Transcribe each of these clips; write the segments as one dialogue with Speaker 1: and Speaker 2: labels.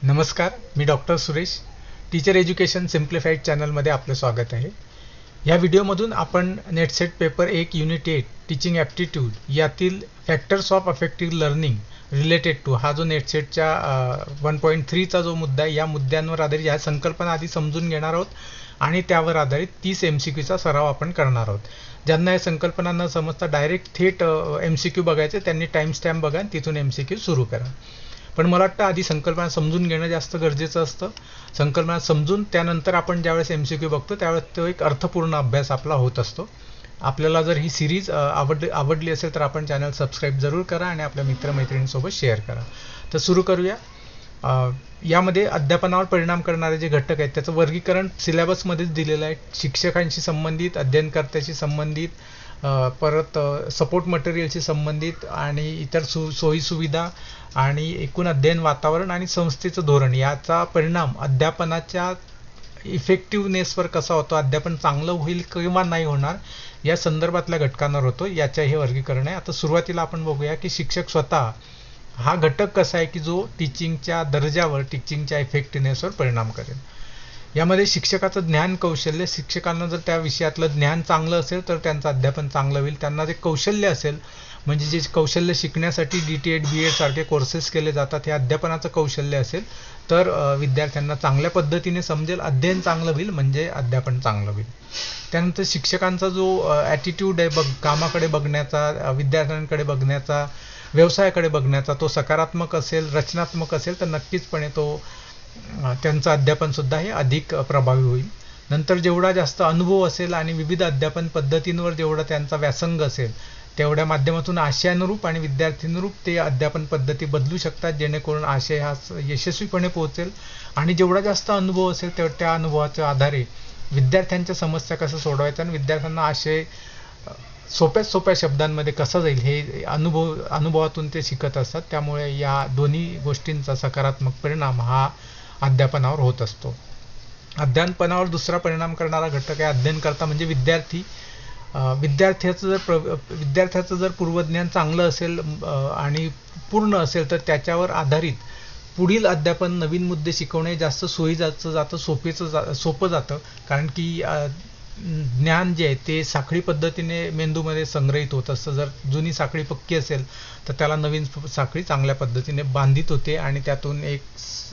Speaker 1: नमस्कार, मी doctor Suresh. Teacher education simplified चॅनलमध्ये आपलं स्वागत आहे. या व्हिडिओमधून आपण NET SET paper 1 unit 8 teaching aptitude यातील factors of affective learning related to हा जो नेट सेटच्या 1.3चा जो मुद्दा आहे, या मुद्द्यांवर आधारित या संकल्पना आधी समजून घेणार आहोत आणि त्यावर आधारित 30 MCQचा सराव आपण करणार आहोत. ज्यांना या संकल्पना न समजता डायरेक्ट थेट MCQ बघायचे त्यांनी टाइम स्टॅम्प बघा आणि तिथून MCQ सुरू करा. पण मला वाटतं आधी संकल्पना समजून घेणं जास्त गरजेचं असतं. संकल्पना समजून त्यानंतर आपण ज्यावेळेस MCQ बघतो त्यावेळेस तो एक अर्थपूर्ण अभ्यास आपला होत असतो. आपल्याला जर ही सिरीज आवडली असेल तर आपण चॅनल सबस्क्राईब जरूर करा आणि आपल्या मित्रमैत्रिणींसोबत शेअर करा. तर सुरू करूया. यामध्ये अध्यापनावर परिणाम करणारे जे घटक आहेत त्याचं वर्गीकरण सिलेबसमध्येच दिलेलं आहे. शिक्षकांशी संबंधित, अध्ययनकर्त्याशी संबंधित, परत सपोर्ट मटेरियलशी संबंधित आणि इतर सोयीसुविधा आणि एकूण अध्ययन वातावरण आणि संस्थेचं धोरण याचा परिणाम अध्यापनाच्या इफेक्टिव्हनेसवर कसा होतो, अध्यापन चांगलं होईल किंवा नाही होणार या संदर्भातल्या घटकांवर होतो, याचे हे वर्गीकरण आहे. आता सुरुवातीला आपण बघूया की शिक्षक स्वतः हा घटक कसा आहे की जो टीचिंगच्या दर्जावर, टीचिंगच्या इफेक्टिव्हनेसवर परिणाम करेल. यामध्ये शिक्षकाचं ज्ञान कौशल्य, शिक्षकांना जर त्या विषयातलं ज्ञान चांगलं असेल तर त्यांचं अध्यापन चांगलं होईल. त्यांना जे कौशल्य असेल, म्हणजे जे कौशल्य शिकण्यासाठी DTED BEd सारखे कोर्सेस केले जातात, हे अध्यापनाचं कौशल्य असेल तर विद्यार्थ्यांना चांगल्या पद्धतीने समजेल, अध्ययन चांगलं होईल म्हणजे अध्यापन चांगलं होईल. त्यानंतर शिक्षकांचा जो ॲटिट्यूड आहे कामाकडे बघण्याचा, विद्यार्थ्यांकडे बघण्याचा, व्यवसायाकडे बघण्याचा, तो सकारात्मक असेल, रचनात्मक असेल तर नक्कीचपणे त्यांचं अध्यापन सुद्धा हे अधिक प्रभावी होईल. नंतर जेवढा जास्त अनुभव असेल आणि विविध अध्यापन पद्धतींवर जेवढा त्यांचा व्यासंग असेल तेवढ्या माध्यमातून आशयानुरूप आणि विद्यार्थीनुरूप ते अध्यापन पद्धती बदलू शकतात, जेणेकरून आशय हा यशस्वीपणे पोहोचेल. आणि जेवढा जास्त अनुभव असेल तेवढ्या त्या अनुभवाच्या आधारे विद्यार्थ्यांच्या समस्या कसं सोडवायचं आणि विद्यार्थ्यांना आशय सोप्या शब्दांमध्ये कसं जाईल हे अनुभवातून ते शिकत असतात. त्यामुळे या दोन्ही गोष्टींचा सकारात्मक परिणाम हा अध्यापनावर होत असतो. अध्यापनावर दुसरा परिणाम करणारा घटक आहे अध्ययनकर्ता म्हणजे विद्यार्थी. विद्यार्थ्याचं जर पूर्वज्ञान चांगलं असेल आणि पूर्ण असेल तर त्याच्यावर आधारित पुढील अध्यापन, नवीन मुद्दे शिकवणे जास्त सोयीचं जातं, सोपं जातं. कारण की ज्ञान जे आहे ते साखळी पद्धतीने मेंदूमध्ये संग्रहित होत असतं. जर जुनी साखळी पक्की असेल तर त्याला नवीन साखळी चांगल्या पद्धतीने बांधित होते आणि त्यातून एक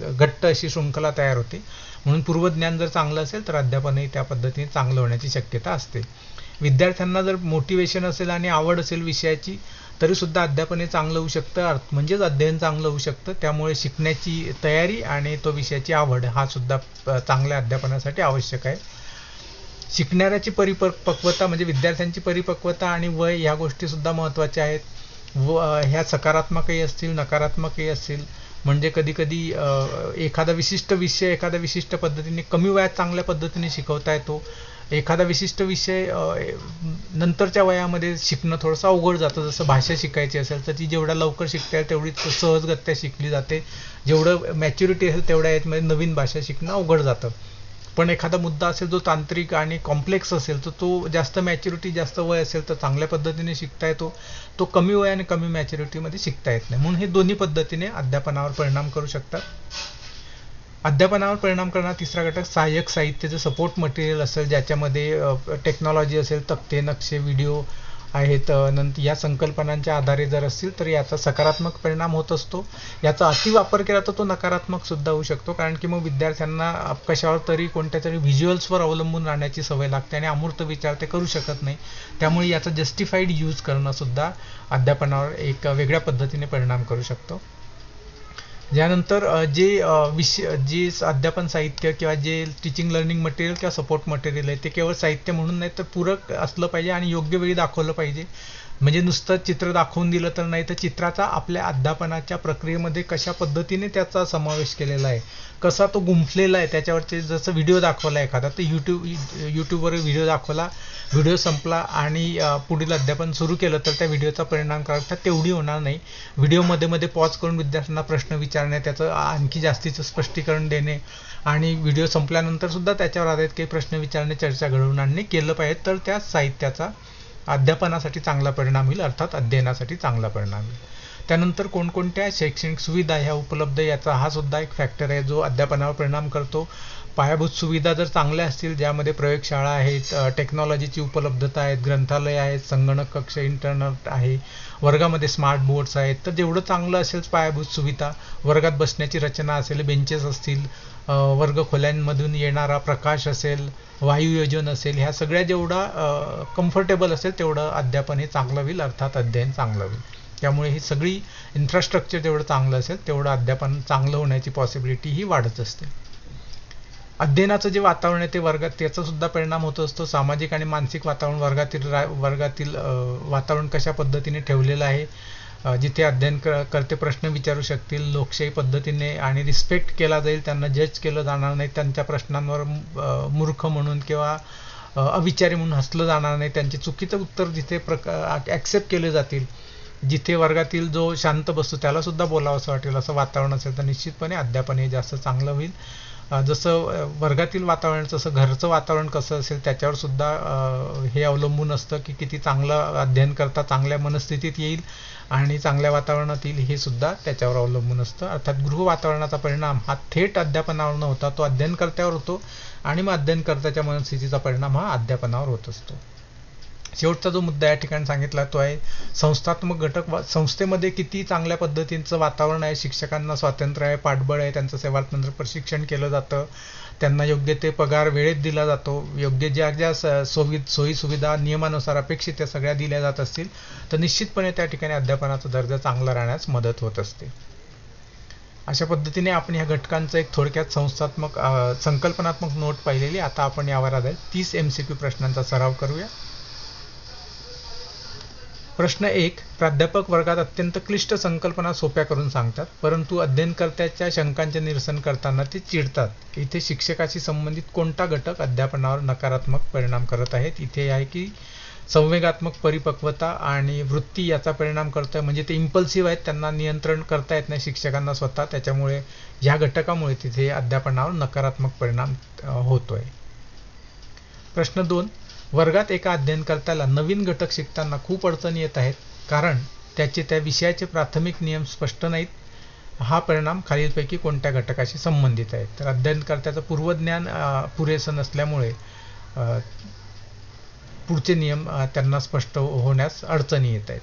Speaker 1: घट्ट अशी शृंखला तयार होते. म्हणून पूर्वज्ञान जर चांगलं असेल तर अध्यापनही त्या पद्धतीने चांगलं होण्याची शक्यता असते. विद्यार्थ्यांना जर मोटिवेशन असेल आणि आवड असेल विषयाची तरी सुद्धा अध्यापन हे चांगलं होऊ शकतं, म्हणजेच अध्ययन चांगलं होऊ शकतं. त्यामुळे शिकण्याची तयारी आणि तो विषयाची आवड हा सुद्धा चांगल्या अध्यापनासाठी आवश्यक आहे. शिकणाऱ्याची परिपक्वता म्हणजे विद्यार्थ्यांची परिपक्वता आणि वय ह्या गोष्टी सुद्धा महत्त्वाच्या आहेत. ह्या सकारात्मकही असतील, नकारात्मकही असतील. म्हणजे कधी एखादा विशिष्ट विषय एखाद्या विशिष्ट पद्धतीने कमी वयात चांगल्या पद्धतीने शिकवता येतो. एखादा विशिष्ट विषय नंतरच्या वयामध्ये शिकणं थोडंसं अवघड जातं. जसं भाषा शिकायची असेल तर ती जेवढ्या लवकर शिकता येईल तेवढी सहजगत्या शिकली जाते. जेवढं मॅच्युरिटी असेल तेवढ्या याच्यामध्ये नवीन भाषा शिकणं अवघड जातं. पण एखादा मुद्दा असेल जो तांत्रिक आणि कॉम्प्लेक्स असेल तर तो जास्त मॅच्युरिटी, जास्त वय असेल तर चांगल्या पद्धतीने शिकता येतो. तो कमी वय आणि कमी मॅच्युरिटीमध्ये शिकता येत नाही. म्हणून हे दोन्ही पद्धतीने अध्यापनावर परिणाम करू शकतात. अध्यापनावर परिणाम करणारा तिसरा घटक सहाय्यक साहित्याचं सपोर्ट मटेरियल असेल, ज्याच्यामध्ये टेक्नॉलॉजी असेल, तक्ते, नक्षे, व्हिडिओ आहेत. नंतर या संकल्पनांच्या आधारे जर असतील तर याचा सकारात्मक परिणाम होत असतो. याचा अतिवापर केला तर तो नकारात्मक सुद्धा होऊ शकतो. कारण की मग विद्यार्थ्यांना कशावर तरी कोणत्या तरी व्हिज्युअल्सवर अवलंबून राहण्याची सवय लागते आणि अमूर्त विचार ते करू शकत नाही. त्यामुळे याचा जस्टिफाईड यूज करणं सुद्धा अध्यापनावर एक वेगळ्या पद्धतीने परिणाम करू शकतो. यानंतर जे अध्यापन साहित्य किंवा जे टीचिंग लर्निंग मटेरियल किंवा सपोर्ट मटेरियल आहे ते केवळ साहित्य म्हणून नाही तर पूरक असलं पाहिजे आणि योग्य वेळी दाखवलं पाहिजे. म्हणजे नुसतं चित्र दाखवून दिलं तर नाही, तर चित्राचा आपल्या अध्यापनाच्या प्रक्रियेमध्ये कशा पद्धतीने त्याचा समावेश केलेला आहे, कसा तो गुंफलेला आहे, त्याच्यावरचे जसं व्हिडिओ दाखवला एखादा तर यूट्यूबवर व्हिडिओ दाखवला, व्हिडिओ संपला आणि पुढील अध्यापन सुरू केलं तर त्या व्हिडिओचा परिणामकारकता तेवढी होणार नाही. व्हिडिओमध्ये मध्ये पॉज करून विद्यार्थ्यांना प्रश्न विचारणे, त्याचं आणखी जास्तीचं स्पष्टीकरण देणे आणि व्हिडिओ संपल्यानंतर सुद्धा त्याच्यावर आधारित काही प्रश्न विचारणे, चर्चा घडवून आणणे केलं पाहिजे. तर त्या साहित्याचा अध्यापनासाठी चांगला परिणाम होईल, अर्थात अध्ययनासाठी चांगला परिणाम होईल. त्यानंतर कोणकोणत्या शैक्षणिक सुविधा ह्या उपलब्ध याचा हा सुद्धा एक फॅक्टर आहे जो अध्यापनावर परिणाम करतो. पायाभूत सुविधा जर चांगल्या असतील, ज्यामध्ये प्रयोगशाळा आहेत, टेक्नॉलॉजीची उपलब्धता आहेत, ग्रंथालय आहेत, संगणक कक्ष, इंटरनेट आहे, वर्गामध्ये स्मार्ट बोर्ड्स आहेत, तर जेवढं चांगलं असेल पायाभूत सुविधा, वर्गात बसण्याची रचना असेल, बेंचेस असतील, वर्ग खोल्यांमधून येणारा प्रकाश असेल, वायुयोजन असेल, ह्या सगळ्या जेवढा कम्फर्टेबल असेल तेवढं अध्यापन हे चांगलं होईल, अर्थात अध्ययन चांगलं होईल. त्यामुळे ही सगळी इन्फ्रास्ट्रक्चर जेवढं चांगलं असेल तेवढं अध्यापन चांगलं होण्याची पॉसिबिलिटी ही वाढत असते. अध्ययनाचं जे वातावरण आहे ते वर्गात त्याचा सुद्धा परिणाम होत असतो. सामाजिक आणि मानसिक वातावरण, वर्गातील वातावरण कशा पद्धतीने ठेवलेलं आहे, जिथे अध्ययन करते प्रश्न विचारू शकतील, लोकशाही पद्धतीने आणि रिस्पेक्ट केला जाईल, त्यांना जज केलं जाणार नाही, त्यांच्या प्रश्नांवर मूर्ख म्हणून किंवा अविचारी म्हणून हसलं जाणार नाही, त्यांचे चुकीचं उत्तर जिथे ॲक्सेप्ट केले जातील, जिथे वर्गातील जो शांत बसतो त्याला सुद्धा बोलावं असं वाटेल असं वातावरण असेल तर निश्चितपणे अध्यापन हे जास्त चांगलं होईल. जसं वर्गातील वातावरण तसं घरचं वातावरण कसं असेल त्याच्यावर सुद्धा हे अवलंबून असतं की किती चांगलं अध्ययन करता चांगल्या मनस्थितीत येईल आणि चांगल्या वातावरणात येईल, हे सुद्धा त्याच्यावर अवलंबून असतं. अर्थात गृह वातावरणाचा परिणाम हा थेट अध्यापनावर न होता तो अध्ययनकर्त्यावर होतो आणि मग अध्ययनकर्त्याच्या मनस्थितीचा परिणाम हा अध्यापनावर होत असतो. शेवटचा जो मुद्दा या ठिकाणी सांगितला तो आहे संस्थात्मक घटक. संस्थेमध्ये किती चांगल्या पद्धतीचं वातावरण आहे, शिक्षकांना स्वातंत्र्य आहे, पाठबळ आहे, त्यांचं सेवातंत्र प्रशिक्षण केलं जातं, त्यांना योग्य ते पगार वेळेत दिला जातो, योग्य ज्या ज्या सोयी सुविधा नियमानुसार अपेक्षित त्या सगळ्या दिल्या जात असतील तर निश्चितपणे त्या ठिकाणी अध्यापनाचा दर्जा चांगला राहण्यास मदत होत असते. अशा पद्धतीने आपण ह्या घटकांचं एक थोडक्यात संकल्पनात्मक नोट पाहिलेली. आता आपण यावर आधारित 30 MCQ प्रश्नांचा सराव करूया. प्रश्न 1. प्राध्यापक वर्गात अत्यंत क्लिष्ट संकल्पना सोप्या करून सांगतात, परंतु अध्ययनकर्त्याच्या शंकांचे निरसन करताना ते चिडतात. इथे शिक्षकाशी संबंधित कोणता घटक अध्यापनावर नकारात्मक परिणाम करत आहेत? इथे आहे की संवेगात्मक परिपक्वता आणि वृत्ती याचा परिणाम करतोय, म्हणजे ते इम्पल्सिव्ह आहेत, त्यांना नियंत्रण करता येत नाही शिक्षकांना स्वतः, त्याच्यामुळे ह्या घटकामुळे तिथे अध्यापनावर नकारात्मक परिणाम होतोय. प्रश्न 2. वर्गात एका अध्ययनकर्त्याला नवीन घटक शिकताना खूप अडचणी येत आहेत कारण त्याचे त्या विषयाचे प्राथमिक नियम स्पष्ट नाहीत. हा परिणाम खालीलपैकी कोणत्या घटकाशी संबंधित आहे? तर अध्ययनकर्त्याचं पूर्वज्ञान पुरेसं नसल्यामुळे पुढचे नियम त्यांना स्पष्ट होण्यास अडचणी येत आहेत.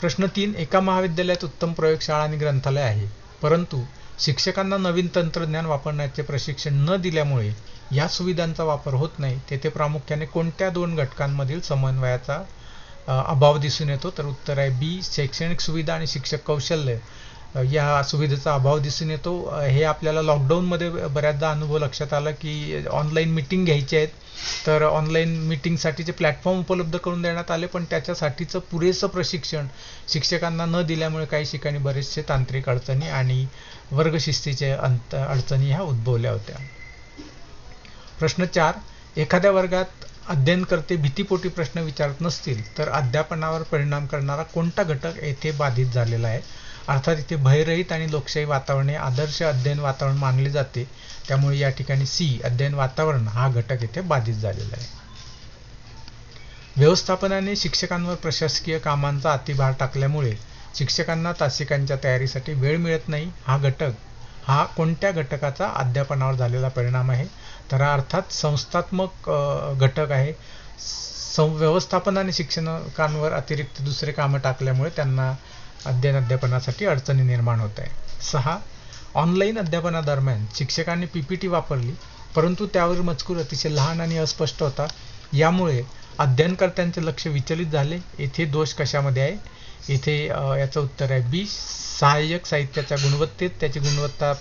Speaker 1: प्रश्न 3. एका महाविद्यालयात उत्तम प्रयोगशाळा आणि ग्रंथालय आहे, परंतु शिक्षकांना नवीन तंत्रज्ञान वापरण्याचे प्रशिक्षण न दिल्यामुळे या सुविधांचा वापर होत नाही. तेथे प्रामुख्याने कोणत्या 2 घटकांमधील समन्वयाचा अभाव दिसून येतो? तर उत्तर आहे बी. शैक्षणिक सुविधा आणि शिक्षक कौशल्य या सुविधेचा अभाव दिसून येतो. हे आपल्याला लॉकडाऊनमध्ये बऱ्याचदा अनुभव लक्षात आला की ऑनलाईन मीटिंग घ्यायची आहेत तर ऑनलाईन मीटिंगसाठीचे प्लॅटफॉर्म उपलब्ध करून देण्यात आले, पण त्याच्यासाठीचं पुरेसं प्रशिक्षण शिक्षकांना न दिल्यामुळे काही ठिकाणी बरेचसे तांत्रिक अडचणी आणि वर्गशिस्तीचे अडचणी ह्या उद्भवल्या होत्या. प्रश्न 4. एखाद्या वर्गात अध्ययनकर्ते भीतीपोटी प्रश्न विचारत नसतील तर अध्यापनावर परिणाम करणारा कोणता घटक येथे बाधित झालेला आहे? अर्थात इथे भयरहित आणि लोकशाही वातावरण हे आदर्श अध्ययन वातावरण मानले जाते, त्यामुळे या ठिकाणी सी. अध्ययन वातावरण हा घटक येथे बाधित झालेला आहे. व्यवस्थापनाने शिक्षकांवर प्रशासकीय कामांचा अतिभार टाकल्यामुळे शिक्षकांना तासिकांच्या तयारीसाठी वेळ मिळत नाही. हा घटक हा कोणत्या घटकाचा अध्यापनावर झालेला परिणाम आहे? तर अर्थात संस्थात्मक घटक आहे. व्यवस्थापनाने शिक्षकांवर अतिरिक्त दुसरे कामं टाकल्यामुळे त्यांना अध्यापनासाठी अडचणी निर्माण होत आहे. 6. ऑनलाईन अध्यापनादरम्यान शिक्षकांनी PPT वापरली, परंतु त्यावर मजकूर अतिशय लहान आणि अस्पष्ट होता, यामुळे अध्ययनकर्त्यांचे लक्ष विचलित झाले. येथे दोष कशामध्ये आहे? इथे याचं उत्तर आहे बी. सहाय्यक साहित्याच्या गुणवत्तेत त्याची गुणवत्ता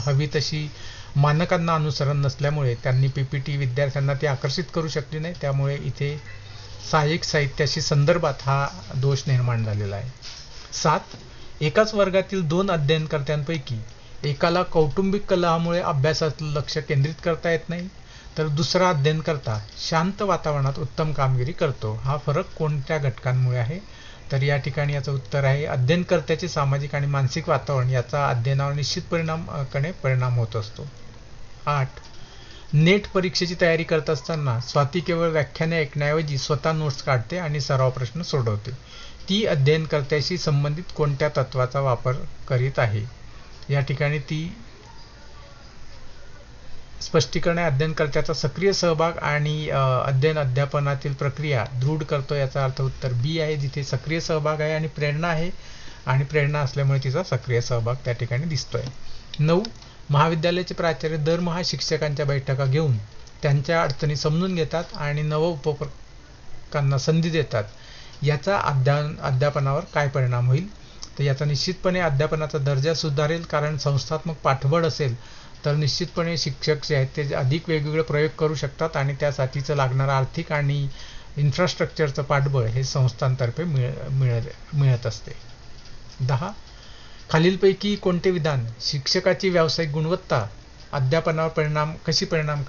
Speaker 1: हवी तशी मानकांना अनुसरण नसल्यामुळे त्यांनी PPT विद्यार्थ्यांना ती आकर्षित करू शकली नाही, त्यामुळे इथे सहाय्यक साहित्याशी संदर्भात हा दोष निर्माण झालेला आहे. 7. एकाच वर्गातील 2 अध्ययनकर्त्यांपैकी एकाला कौटुंबिक कलहामुळे अभ्यासात लक्ष केंद्रित करता येत नाही, तर दुसरा अध्ययनकर्ता शांत वातावरणात उत्तम कामगिरी करतो. हा फरक कोणत्या घटकांमुळे आहे? तर या ठिकाणी याचं उत्तर आहे अध्ययनकर्त्याचे सामाजिक आणि मानसिक वातावरण याचा अध्ययनावर निश्चित परिणाम होत असतो. 8. नेट परीक्षेची तयारी करत असताना स्वाती केवळ व्याख्याने ऐकण्याऐवजी स्वतः नोट्स काढते आणि सराव प्रश्न सोडवते. ती अध्ययनकर्त्याशी संबंधित कोणत्या तत्वाचा वापर करीत आहे. या ठिकाणी ती स्पष्टीकरण आहे. अध्ययनकर्त्याचा सक्रिय सहभाग आणि अध्ययन अध्यापनातील प्रक्रिया दृढ करतो, याचा अर्थ उत्तर बी आहे, जिथे सक्रिय सहभाग आहे आणि प्रेरणा आहे आणि प्रेरणा असल्यामुळे तिचा सक्रिय सहभाग त्या ठिकाणी दिसतोय. 9. महाविद्यालयाचे प्राचार्य दरमहा शिक्षकांच्या बैठका घेऊन त्यांच्या अडचणी समजून घेतात आणि उपक्रमांना संधी देतात. याचा अध्यापनावर काय परिणाम होईल. तर याचा निश्चितपणे अध्यापनाचा दर्जा सुधारेल, कारण संस्थात्मक पाठबळ असेल तर निश्चितपणे शिक्षक जे आहेत ते अधिक वेगवेगळे प्रयोग करू शकतात आणि त्यासाठीचं लागणारं आर्थिक आणि इन्फ्रास्ट्रक्चरचं पाठबळ हे संस्थांतर्फे मिळत असते. 10. खालीलपैकी कोणते विधान शिक्षकाची व्यावसायिक गुणवत्ता अध्यापनावर कशी परिणाम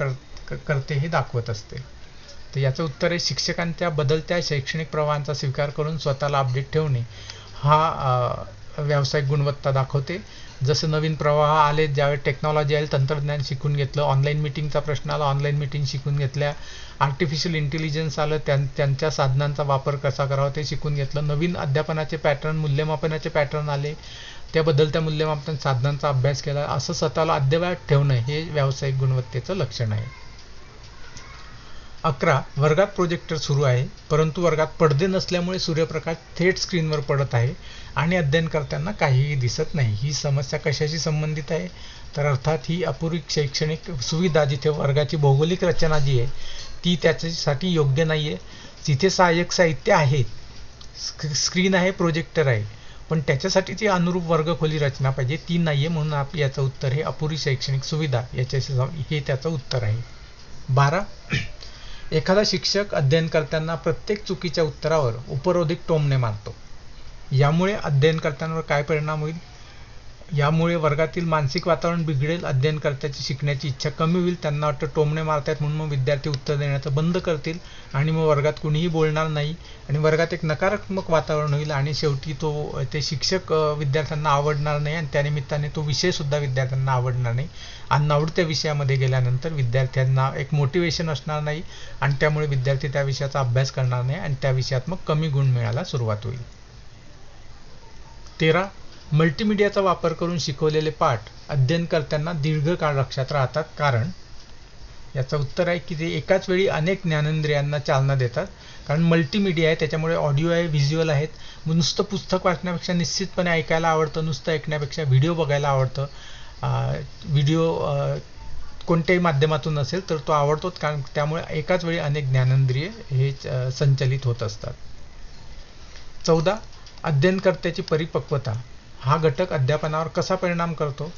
Speaker 1: करते हे दाखवत असते. तर याचं उत्तर आहे शिक्षकांच्या बदलत्या शैक्षणिक प्रवाहांचा स्वीकार करून स्वतःला अपडेट ठेवणे हा व्यावसायिक गुणवत्ता दाखवते. जसं नवीन प्रवाह आले, ज्यावेळी टेक्नॉलॉजी आली, तंत्रज्ञान शिकून घेतलं, ऑनलाईन मिटिंगचा प्रश्न आला, ऑनलाईन मिटिंग शिकून घेतल्या, आर्टिफिशियल इंटेलिजन्स आलं, त्यांच्या साधनांचा वापर कसा करावा ते शिकून घेतलं, नवीन अध्यापनाचे पॅटर्न, मूल्यमापनाचे पॅटर्न आले, त्या बदलत्या मूल्यमापन साधनांचा अभ्यास केला, असं स्वतःला अद्ययावत ठेवणं हे व्यावसायिक गुणवत्तेचं लक्षण आहे. 11. वर्गात प्रोजेक्टर सुरू आहे, परंतु वर्गात पडदे नसल्यामुळे सूर्यप्रकाश थेट स्क्रीनवर पडत आहे आणि अध्ययनकर्त्यांना काहीही दिसत नाही. ही समस्या कशाशी संबंधित आहे. तर अर्थात ही अपुरी शैक्षणिक सुविधा, जिथे वर्गाची भौगोलिक रचना जी आहे ती त्याच्यासाठी योग्य नाही आहे. जिथे सहाय्यक साहित्य आहे, स्क्रीन आहे, प्रोजेक्टर आहे, पण त्याच्यासाठीची अनुरूप वर्गखोली रचना पाहिजे, ती नाही आहे. म्हणून याचं उत्तर हे अपुरी शैक्षणिक सुविधा याच्याशी हे त्याचं उत्तर आहे. 12. एखादा शिक्षक अध्ययनकर्त्यांना प्रत्येक चुकीच्या उत्तरावर उपरोधिक टोमणे मारतो. यामुळे अध्ययनकर्त्यांवर काय परिणाम होईल. यामुळे वर्गातील मानसिक वातावरण बिघडेल, अध्ययनकर्त्याची शिकण्याची इच्छा कमी होईल, त्यांना वाटतं टोमणे मारतायत म्हणून मग विद्यार्थी उत्तर देण्याचं बंद करतील आणि मग वर्गात कुणीही बोलणार नाही आणि वर्गात एक नकारात्मक वातावरण होईल आणि शेवटी ते शिक्षक विद्यार्थ्यांना आवडणार नाही आणि त्यानिमित्ताने तो विषयसुद्धा विद्यार्थ्यांना आवडणार नाही आणि आवडत्या विषयामध्ये गेल्यानंतर विद्यार्थ्यांना एक मोटिवेशन असणार नाही आणि त्यामुळे विद्यार्थी त्या विषयाचा अभ्यास करणार नाही आणि त्या विषयात मग कमी गुण मिळायला सुरुवात होईल. 13. मल्टीमीडियाचा वापर करून शिकवलेले पाठ अध्ययनकर्त्यांना दीर्घकाळ लक्षात राहतात, कारण याचं उत्तर आहे की ते एकाच वेळी अनेक ज्ञानेंद्रियांना चालना देतात. कारण मल्टीमीडिया आहे, त्याच्यामुळे ऑडिओ आहे, व्हिज्युअल आहेत. नुसतं पुस्तक वाचण्यापेक्षा निश्चितपणे ऐकायला आवडतं, नुसतं ऐकण्यापेक्षा व्हिडिओ बघायला आवडतं. व्हिडिओ कोणत्याही माध्यमातून असेल तर तो आवडतोच, कारण त्यामुळे एकाच वेळी अनेक ज्ञानेंद्रिय हे संचलित होत असतात. 14. अध्ययनकर्त्याची परिपक्वता हा घटक अध्यापनावर कसा परिणाम करतो.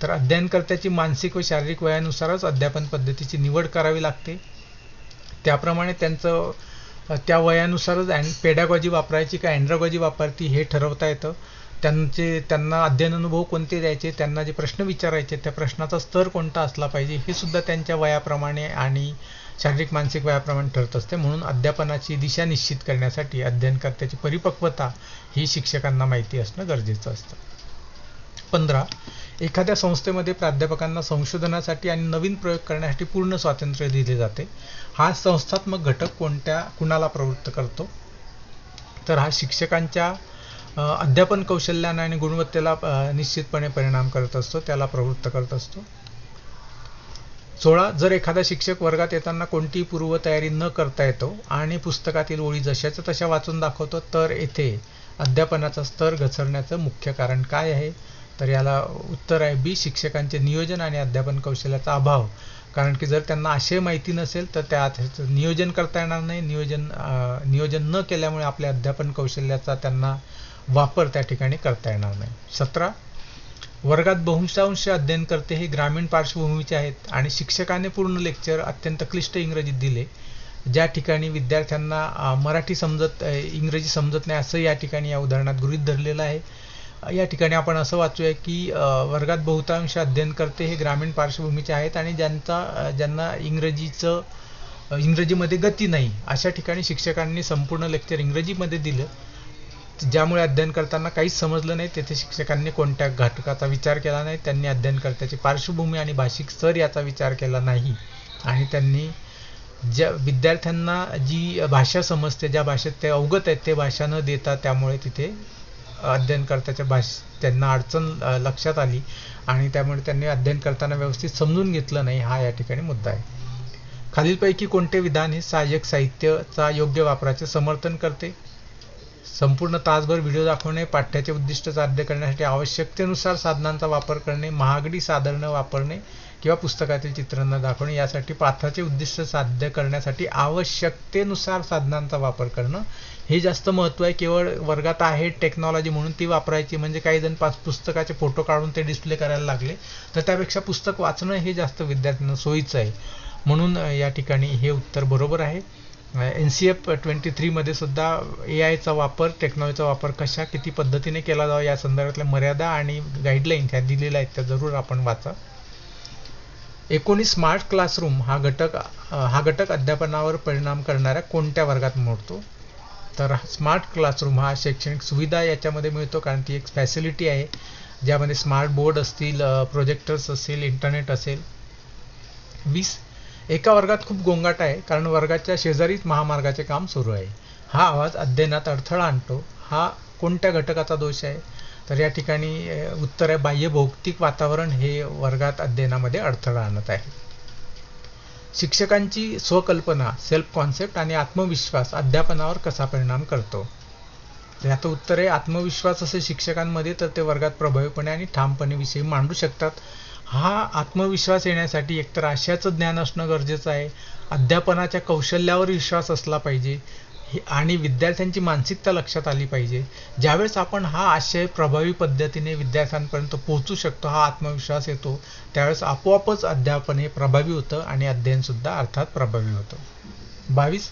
Speaker 1: तर अध्ययनकर्त्याची मानसिक व शारीरिक वयानुसारच अध्यापन पद्धतीची निवड करावी लागते. त्याप्रमाणे त्यांचं त्या वयानुसारच पेडागॉजी वापरायची का अँड्रागॉजी वापरती हे ठरवता येतं. त्यांना अध्ययन अनुभव कोणते द्यायचे, त्यांना जे प्रश्न विचारायचे त्या प्रश्नाचा स्तर कोणता असला पाहिजे हे सुद्धा त्यांच्या वयाप्रमाणे आणि शारीरिक मानसिक वयाप्रमाणे ठरत असते. म्हणून अध्यापनाची दिशा निश्चित करण्यासाठी अध्ययनकर्त्याची परिपक्वता ही शिक्षकांना माहिती असणं गरजेचं असतं. 15. एखाद्या संस्थेमध्ये प्राध्यापकांना संशोधनासाठी आणि नवीन प्रयोग करण्यासाठी पूर्ण स्वातंत्र्य दिले जाते. हा संस्थात्मक घटक कुणाला प्रवृत्त करतो. तर हा शिक्षकांच्या अध्यापन कौशल्याने आणि गुणवत्तेला निश्चितपणे परिणाम करत असतो, त्याला प्रवृत्त करत असतो. 16. जर एखादा शिक्षक वर्गात येताना कोणतीही पूर्वतयारी न करता येतो आणि पुस्तकातील ओळी जशाच्या तशा वाचून दाखवतो, तर येथे अध्यापनाचा स्तर घसरण्याचं मुख्य कारण काय आहे. तर याला उत्तर आहे बी, शिक्षकांचे नियोजन आणि अध्यापन कौशल्याचा अभाव. कारण की जर त्यांना आशय माहिती नसेल तर त्यात नियोजन करता येणार नाही. नियोजन न केल्यामुळे आपल्या अध्यापन कौशल्याचा त्यांना वापर त्या ठिकाणी करता येणार नाही. 17. वर्गात बहुतांश अध्ययनकर्ते हे ग्रामीण पार्श्वभूमीचे आहेत आणि शिक्षकाने पूर्ण लेक्चर अत्यंत क्लिष्ट इंग्रजीत दिले, ज्या ठिकाणी विद्यार्थ्यांना इंग्रजी समजत नाही असं या ठिकाणी या उदाहरणात गृहीत धरलेलं आहे. या ठिकाणी आपण असं वाचूया की वर्गात बहुतांश अध्ययनकर्ते हे ग्रामीण पार्श्वभूमीचे आहेत आणि ज्यांना इंग्रजीमध्ये गती नाही, अशा ठिकाणी शिक्षकांनी संपूर्ण लेक्चर इंग्रजीमध्ये दिलं, ज्यामुळे अध्ययन करताना काहीच समजलं नाही. तेथे शिक्षकांनी कोणत्या घटकाचा विचार केला नाही, त्यांनी अध्ययनकर्त्याची पार्श्वभूमी आणि भाषिक स्तर याचा विचार केला नाही आणि त्यांनी ज्या विद्यार्थ्यांना जी भाषा समजते, ज्या भाषेत ते अवगत आहेत ते भाषा न देता त्यामुळे तिथे अध्ययनकर्त्याच्या त्यांना अडचण लक्षात आली आणि त्यामुळे त्यांनी अध्ययन करताना व्यवस्थित समजून घेतलं नाही, हा या ठिकाणी मुद्दा आहे. खालीलपैकी कोणते विधान हे सहाय्यक साहित्याचा योग्य वापराचे समर्थन करते? संपूर्ण तासभर व्हिडिओ दाखवणे, पाठ्याचे उद्दिष्ट साध्य करण्यासाठी आवश्यकतेनुसार साधनांचा वापर करणे, महागडी साधनं वापरणे किंवा पुस्तकातील चित्र न दाखवणे. यासाठी पाठाचे उद्दिष्ट साध्य करण्यासाठी आवश्यकतेनुसार साधनांचा वापर करणं हे जास्त महत्त्व आहे. केवळ वर्गात आहे टेक्नॉलॉजी म्हणून ती वापरायची, म्हणजे काही जण पुस्तकाचे फोटो काढून ते डिस्प्ले करायला लागले, तर त्यापेक्षा पुस्तक वाचणं हे जास्त विद्यार्थ्यांना सोयीचं आहे. म्हणून या ठिकाणी हे उत्तर बरोबर आहे. NCF 23 मध्ये सुद्धा AIचा वापर, टेक्नॉलॉजीचा वापर कशा किती पद्धतीने केला जावा या संदर्भातल्या मर्यादा आणि गाईडलाईन ह्या दिलेल्या आहेत, त्या जरूर आपण वाचा. 19 स्मार्ट क्लासरूम हा घटक अध्यापनावर परिणाम करणाऱ्या कोणत्या वर्गात मोडतो? तर स्मार्ट क्लासरूम हा शैक्षणिक सुविधा याच्यामध्ये मिळतो, कारण ती एक फॅसिलिटी आहे ज्यामध्ये स्मार्ट बोर्ड असतील, प्रोजेक्टर्स असेल, इंटरनेट असेल. 20 एका वर्गात खूप गोंगाट आहे कारण वर्गाच्या शेजारीच महामार्गाचे काम सुरू आहे. हा आवाज अध्ययनात अडथळा आणतो. हा कोणत्या घटकाचा दोष आहे? तर या ठिकाणी उत्तर आहे बाह्य भौतिक वातावरण हे वर्गात अध्ययनामध्ये अडथळा आणत आहे. शिक्षकांची स्वकल्पना, सेल्फ कॉन्सेप्ट आणि आत्मविश्वास अध्यापनावर कसा परिणाम करतो? याचं उत्तर आहे आत्मविश्वास असेल शिक्षकांमध्ये तर ते वर्गात प्रभावीपणे आणि ठामपणे विषय मांडू शकतात. हा आत्मविश्वास येण्यासाठी एकतर आशयाचं ज्ञान असणं गरजेचं आहे, अध्यापनाच्या कौशल्यावर विश्वास असला पाहिजे आणि विद्यार्थ्यांची मानसिकता लक्षात आली पाहिजे. ज्यावेळेस आपण हा आशय प्रभावी पद्धतीने विद्यार्थ्यांपर्यंत पोहोचू शकतो, हा आत्मविश्वास येतो, त्यावेळेस आपोआपच अध्यापन हे प्रभावी होतं आणि अध्ययनसुद्धा अर्थात प्रभावी होतं. 22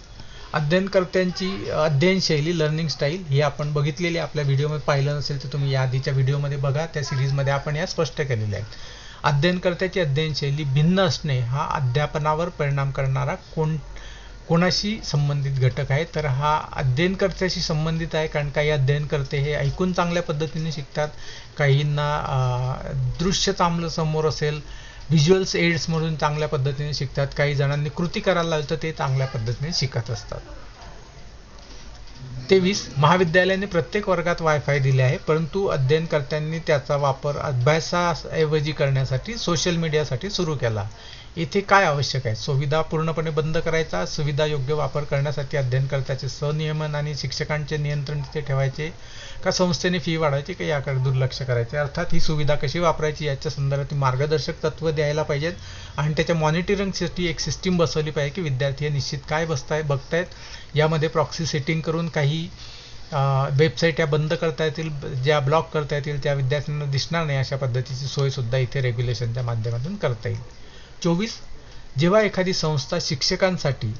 Speaker 1: अध्ययनकर्त्यांची अध्ययनशैली, लर्निंग स्टाईल ही आपण बघितलेली आपल्या व्हिडिओमध्ये. पाहिलं नसेल तर तुम्ही या आधीच्या व्हिडिओमध्ये बघा, त्या सिरीजमध्ये आपण या स्पष्ट केलेल्या आहेत. अध्ययनकर्त्याची अध्ययनशैली भिन्न असणे हा अध्यापनावर परिणाम करणारा कोणाशी संबंधित घटक आहे? तर हा अध्ययनकर्त्याशी संबंधित आहे, कारण काही अध्ययनकर्ते हे ऐकून चांगल्या पद्धतीने शिकतात, काहींना दृश्य चांगलं समोर असेल, व्हिज्युअल्स एड्स म्हणून चांगल्या पद्धतीने शिकतात, काही जणांनी कृती करायला लावलं तर ते चांगल्या पद्धतीने शिकत असतात. 23 महाविद्यालयाने प्रत्येक वर्गात वायफाय दिले आहे, परंतु अध्ययनकर्त्यांनी त्याचा वापर अभ्यासाऐवजी करण्यासाठी सोशल मीडियासाठी सुरू केला. येथे काय आवश्यक आहे? सुविधा पूर्णपणे बंद करायचा, सुविधा योग्य वापर करण्यासाठी अध्ययनकर्त्याचे संनियमन आणि शिक्षकांचे नियंत्रण तिथे ठेवायचे, का संस्थेने फी वाढवायची, का याकडे दुर्लक्ष करायचे? अर्थात ही सुविधा कशी वापरायची याच्या संदर्भात मार्गदर्शक तत्व द्यायला पाहिजेत आणि त्याच्या मॉनिटरिंगसाठी एक सिस्टीम बसवली पाहिजे की विद्यार्थी निश्चित काय बघतायत. यामध्ये प्रॉक्सी सेटिंग करून काही वेबसाईट या बंद करता येतील, ज्या ब्लॉक करता येतील त्या विद्यार्थ्यांना दिसणार नाही अशा पद्धतीची सोयसुद्धा इथे रेग्युलेशनच्या माध्यमातून करता येईल. 24 जेव्हा एखादी संस्था शिक्षकांसाठी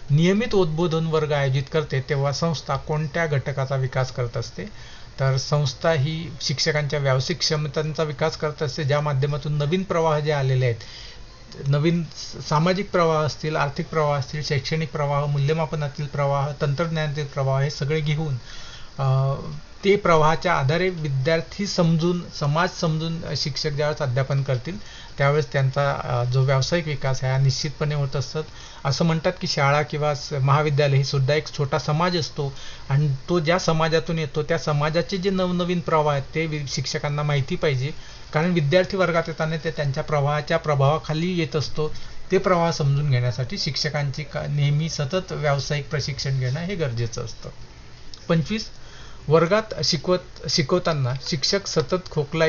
Speaker 1: नियमित उद्बोधन वर्ग आयोजित करते तेव्हा संस्था कोणत्या घटकाचा विकास करत असते? तर संस्था ही शिक्षकांच्या व्यावसायिक क्षमतांचा विकास करत असते, ज्या माध्यमातून नवीन प्रवाह जे आलेले आहेत, नवीन सामाजिक प्रवाह असतील, आर्थिक प्रवाह असतील, शैक्षणिक प्रवाह, मूल्यमापनातील प्रवाह, तंत्रज्ञानातील प्रवाह हे सगळे घेऊन ते प्रवाहाच्या आधारे विद्यार्थी समजून, समाज समजून शिक्षक ज्यावेळेस अध्यापन करतील त्यावेळेस त्यांचा जो व्यावसायिक विकास आहे हा निश्चितपणे होत असतात. असं म्हणतात की शाळा किंवा महाविद्यालय ही सुद्धा एक छोटा समाज असतो आणि तो ज्या समाजातून येतो त्या समाजाचे जे नवनवीन प्रवाह आहेत ते शिक्षकांना माहिती पाहिजे, कारण विद्यार्थी वर्गात येताना ते त्यांच्या प्रवाहाच्या प्रभावाखाली येत असतो. ते प्रवाह समजून घेण्यासाठी शिक्षकांची नेहमी सतत व्यावसायिक प्रशिक्षण घेणं हे गरजेचं असतं. 25 वर्गात शिकवताना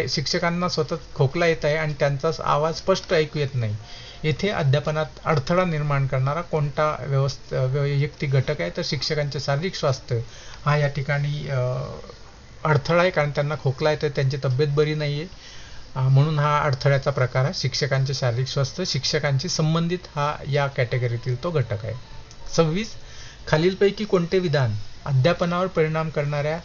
Speaker 1: शिक्षकांना सतत खोकला येत आहे आणि त्यांचा आवाज स्पष्ट ऐकू येत नाही. येथे अध्यापनात अडथळा निर्माण करणारा कोणता वैयक्तिक घटक आहे? तर शिक्षकांचे शारीरिक स्वास्थ्य हा या ठिकाणी अडथळा आहे, कारण त्यांना खोकला येतोय, त्यांची तब्येत बरी नाहीये, म्हणून हा अडथळ्याचा प्रकार आहे. शिक्षकांचे शारीरिक स्वास्थ्य शिक्षकांशी संबंधित हा या कॅटेगरीतील तो घटक आहे. 26 खालीलपैकी कोणते विधान अध्यापनावर परिणाम करणाऱ्या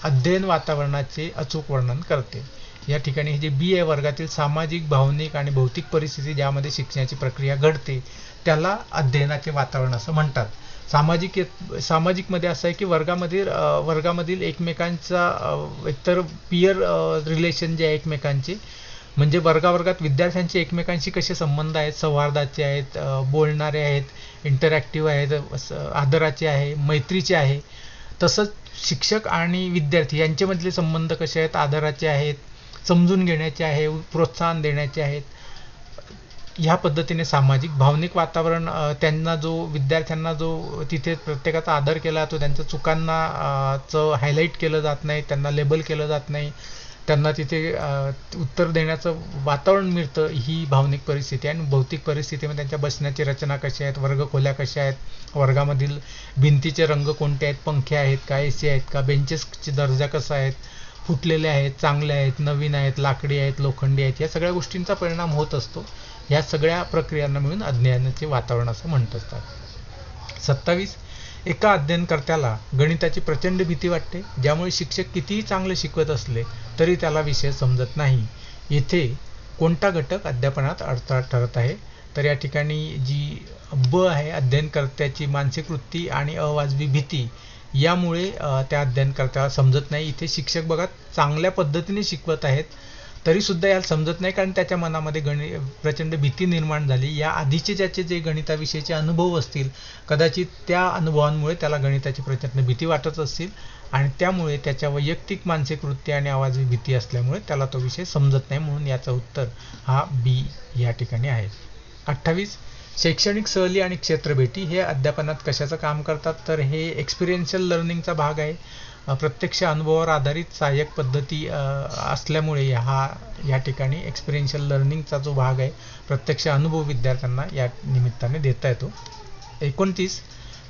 Speaker 1: अध्ययन वातावरणाचे अचूक वर्णन करते? या ठिकाणी हे जे बी आहे वर्गातील सामाजिक, भावनिक आणि भौतिक परिस्थिती ज्यामध्ये शिक्षणाची प्रक्रिया घडते त्याला अध्ययनाचे वातावरण असं म्हणतात. सामाजिकमध्ये असं आहे की वर्गामधील एकमेकांचा एकतर पियर रिलेशन जे आहे एकमेकांचे म्हणजे वर्गावर्गात विद्यार्थ्यांचे एकमेकांशी कसे संबंध आहेत, सौहार्दाचे आहेत, बोलणारे आहेत, इंटरॅक्टिव्ह आहेत, आदराचे आहे, मैत्रीचे आहे. तसंच शिक्षक आणि विद्यार्थी यांच्यामधले संबंध कसे आहेत, आदराचे आहेत, समजून घेण्याचे आहे, प्रोत्साहन देण्याचे आहेत. ह्या पद्धतीने सामाजिक भावनिक वातावरण, त्यांना जो विद्यार्थ्यांना जो तिथे प्रत्येकाचा आदर केला जातो, त्यांच्या चुकांना हायलाईट केलं जात नाही, त्यांना लेबल केलं जात नाही, त्यांना तिथे उत्तर देण्याचं वातावरण मिळतं. ही भावनिक परिस्थिती आहे. आणि भौतिक परिस्थितीमध्ये त्यांच्या बसण्याची रचना कशी आहेत, वर्गखोल्या कशा आहेत, वर्गामधील भिंतीचे रंग कोणते आहेत, पंखे आहेत का, AC आहेत का, बेंचेसची दर्जा कसा आहेत, फुटलेले आहेत, चांगले आहेत, नवीन आहेत, लाकडी आहेत, लोखंडी आहेत, या सगळ्या गोष्टींचा परिणाम होत असतो. ह्या सगळ्या प्रक्रियांना मिळून अध्ययनाचे वातावरण असं म्हणत असतात. 27. एका अध्ययनकर्त्याला गणिताची प्रचंड भीती वाटते, ज्यामुळे शिक्षक कितीही चांगले शिकवत असले तरी त्याला विषय समजत नाही. येथे कोणता घटक अध्यापनात अडथळा ठरत आहे? तर या ठिकाणी जी ब आहे, अध्ययनकर्त्याची मानसिक वृत्ती आणि अवाजवी भीती, यामुळे त्या अध्ययनकर्त्याला समजत नाही. इथे शिक्षक बघा चांगल्या पद्धतीने शिकवत आहेत तरी सुद्धा याला समजत नाही, कारण त्याच्या मनामध्ये प्रचंड भीती निर्माण झाली. या आधीचे ज्याचे जे गणिताविषयीचे अनुभव असतील, कदाचित त्या अनुभवांमुळे त्याला गणिताची प्रचंड भीती वाटत असतील आणि त्यामुळे त्याच्या वैयक्तिक मानसिक वृत्ती आणि आवाजी भीती असल्यामुळे त्याला तो विषय समजत नाही. म्हणून याचं उत्तर हा बी या ठिकाणी आहे. 28. शैक्षणिक सहली आणि क्षेत्रभेटी हे अध्यापनात कशाचं काम करतात? तर हे एक्सपिरियन्शियल लर्निंगचा भाग आहे. प्रत्यक्ष अनुभवावर आधारित सहाय्यक पद्धती असल्यामुळे या ठिकाणी एक्सपिरियन्शियल लर्निंगचा जो भाग आहे, प्रत्यक्ष अनुभव विद्यार्थ्यांना या निमित्ताने देता येतो. 29.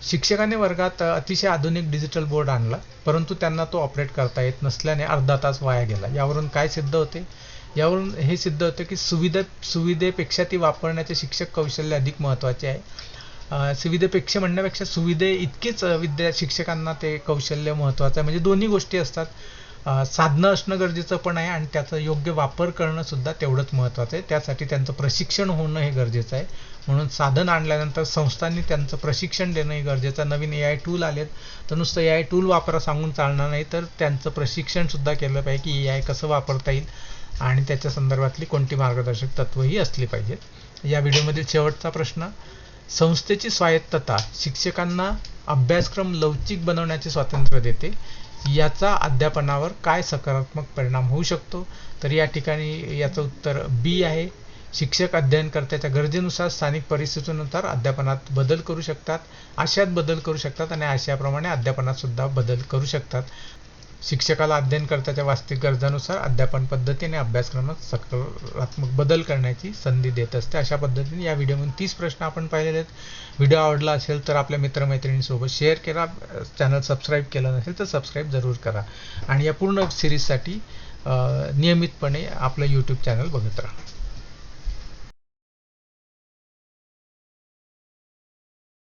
Speaker 1: शिक्षकाने वर्गात अतिशय आधुनिक डिजिटल बोर्ड आणला, परंतु त्यांना तो ऑपरेट करता येत नसल्याने अर्धा तास वाया गेला. यावरून काय सिद्ध होते? यावरून हे सिद्ध होते की सुविधेपेक्षा ती वापरण्याचे शिक्षक कौशल्य अधिक महत्त्वाचे आहे. सुविधेपेक्षा म्हणण्यापेक्षा सुविधे इतकेच शिक्षकांना ते कौशल्य महत्त्वाचं आहे. म्हणजे दोन्ही गोष्टी असतात. साधनं असणं गरजेचं पण आहे आणि त्याचा योग्य वापर करणं सुद्धा तेवढंच महत्त्वाचं आहे. त्यासाठी त्यांचं प्रशिक्षण होणं हे गरजेचं आहे. म्हणून साधन आणल्यानंतर संस्थांनी त्यांचं प्रशिक्षण देणं हे गरजेचं आहे. नवीन AI टूल आलेत तर नुसतं AI टूल वापरा सांगून चालणार नाही, तर त्यांचं प्रशिक्षण सुद्धा केलं पाहिजे की AI कसं वापरता येईल आणि त्याच्या संदर्भातली कोणती मार्गदर्शक तत्त्वही असली पाहिजेत. या व्हिडिओमधील शेवटचा प्रश्न, संस्थेची स्वायत्तता शिक्षकांना अभ्यासक्रम लवचिक बनवण्याचे स्वातंत्र्य देते, याचा अध्यापनावर काय सकारात्मक परिणाम होऊ शकतो? तर या ठिकाणी याचं उत्तर बी आहे. शिक्षक अध्ययनकर्त्याच्या गरजेनुसार स्थानिक परिस्थितीनुसार अध्यापनात बदल करू शकतात, आशयात बदल करू शकतात आणि आशयाप्रमाणे अध्यापनात सुद्धा बदल करू शकतात. शिक्षकाला अध्ययनकर्त्याच्या वास्तविक गरजानुसार अध्यापन पद्धतीने अभ्यासक्रमात सकारात्मक बदल करण्याची संधी देत असते. अशा पद्धतीने या व्हिडिओमध्ये 30 प्रश्न आपण पाहिलेले आहेत. व्हिडिओ आवडला असेल तर आपल्या मित्रमैत्रिणींसोबत शेअर करा. चॅनल सबस्क्राईब केलं नसेल तर सबस्क्राईब जरूर करा आणि या पूर्ण सिरीजसाठी नियमितपणे आपलं YouTube चॅनल बघत राहा.